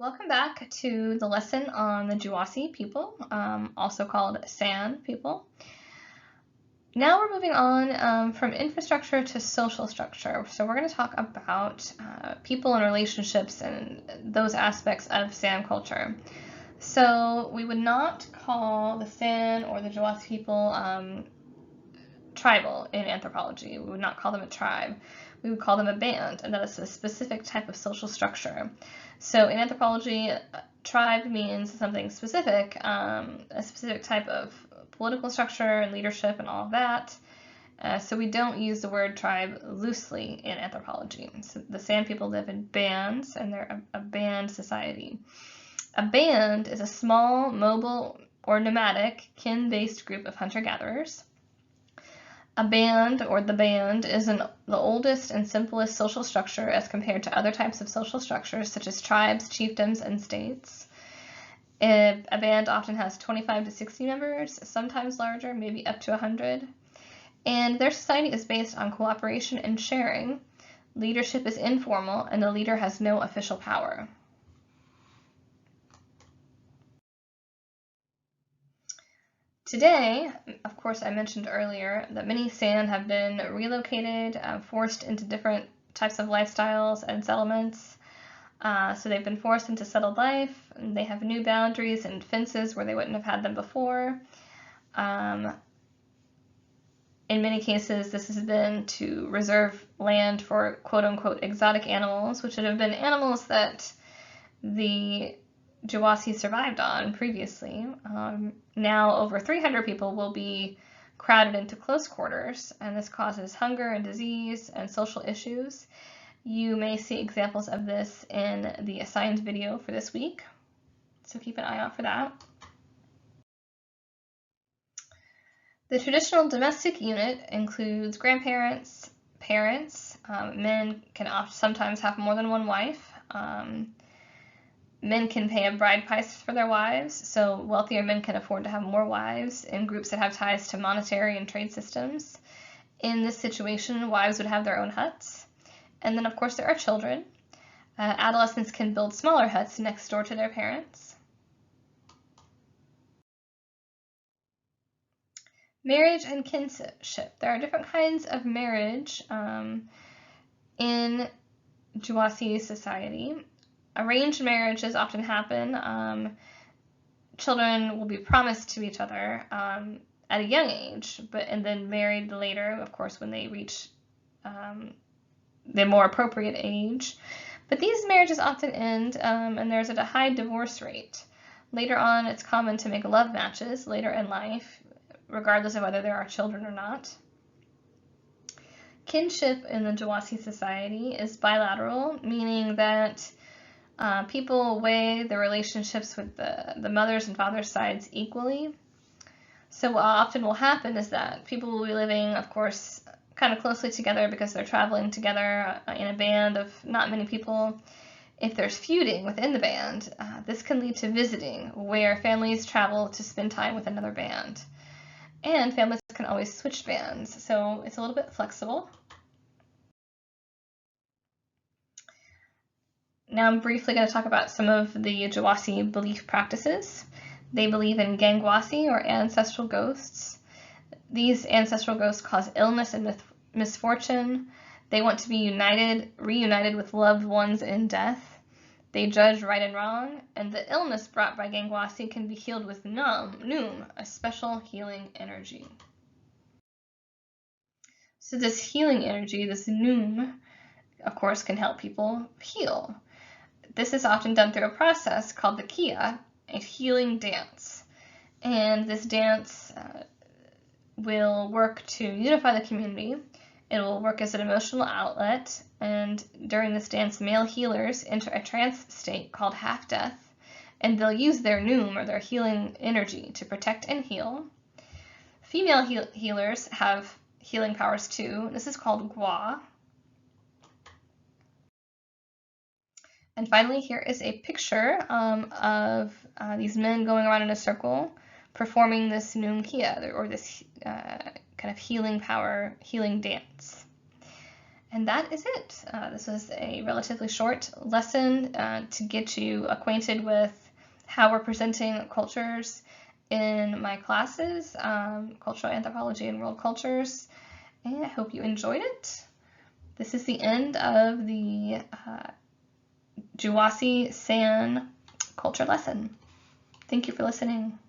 Welcome back to the lesson on the Juwasi people, also called San people. Now we're moving on from infrastructure to social structure. So we're going to talk about people and relationships and those aspects of San culture. So we would not call the San or the Juwasi people tribal in anthropology. We would not call them a tribe. We would call them a band, and that is a specific type of social structure. So in anthropology, tribe means something specific, a specific type of political structure and leadership and all of that. So we don't use the word tribe loosely in anthropology. So the San people live in bands, and they're a band society. A band is a small, mobile, or nomadic, kin-based group of hunter-gatherers. A band, or the band, is the oldest and simplest social structure as compared to other types of social structures, such as tribes, chiefdoms, and states. A band often has 25 to 60 members, sometimes larger, maybe up to 100. And their society is based on cooperation and sharing. Leadership is informal, and the leader has no official power. Today, of course, I mentioned earlier that many San have been relocated, forced into different types of lifestyles and settlements. So they've been forced into settled life, and they have new boundaries and fences where they wouldn't have had them before. In many cases, this has been to reserve land for quote-unquote exotic animals, which would have been animals that the Juwasi survived on previously. Now over 300 people will be crowded into close quarters, and this causes hunger and disease and social issues. You may see examples of this in the assigned video for this week, so keep an eye out for that. The traditional domestic unit includes grandparents, parents. Men can sometimes have more than one wife. Men can pay a bride price for their wives, so wealthier men can afford to have more wives in groups that have ties to monetary and trade systems. In this situation, wives would have their own huts. And then, of course, there are children. Adolescents can build smaller huts next door to their parents. Marriage and kinship. There are different kinds of marriage in Juwasi society. Arranged marriages often happen. Children will be promised to each other at a young age, and then married later, of course, when they reach the more appropriate age. But these marriages often end, and there's a high divorce rate. Later on, it's common to make love matches later in life, regardless of whether there are children or not. Kinship in the Juwasi society is bilateral, meaning that people weigh the relationships with the mother's and father's sides equally. So what often will happen is that people will be living, of course, kind of closely together because they're traveling together in a band of not many people. If there's feuding within the band, this can lead to visiting, where families travel to spend time with another band. And families can always switch bands, so it's a little bit flexible. Now I'm briefly going to talk about some of the Juwasi belief practices. They believe in gangwasi, or ancestral ghosts. These ancestral ghosts cause illness and misfortune. They want to be reunited with loved ones in death. They judge right and wrong, and the illness brought by gangwasi can be healed with noom, a special healing energy. So this healing energy, this noom, of course, can help people heal. This is often done through a process called the kia, a healing dance. And this dance will work to unify the community. It will work as an emotional outlet, and during this dance, male healers enter a trance state called half-death, and they'll use their noom, or their healing energy, to protect and heal. Female healers have healing powers too. This is called gwa. And finally, here is a picture of these men going around in a circle performing this noom kia, or this kind of healing power, healing dance. And that is it. This was a relatively short lesson to get you acquainted with how we're presenting cultures in my classes, cultural anthropology and world cultures, and I hope you enjoyed it. This is the end of the Juwasi San culture lesson. Thank you for listening.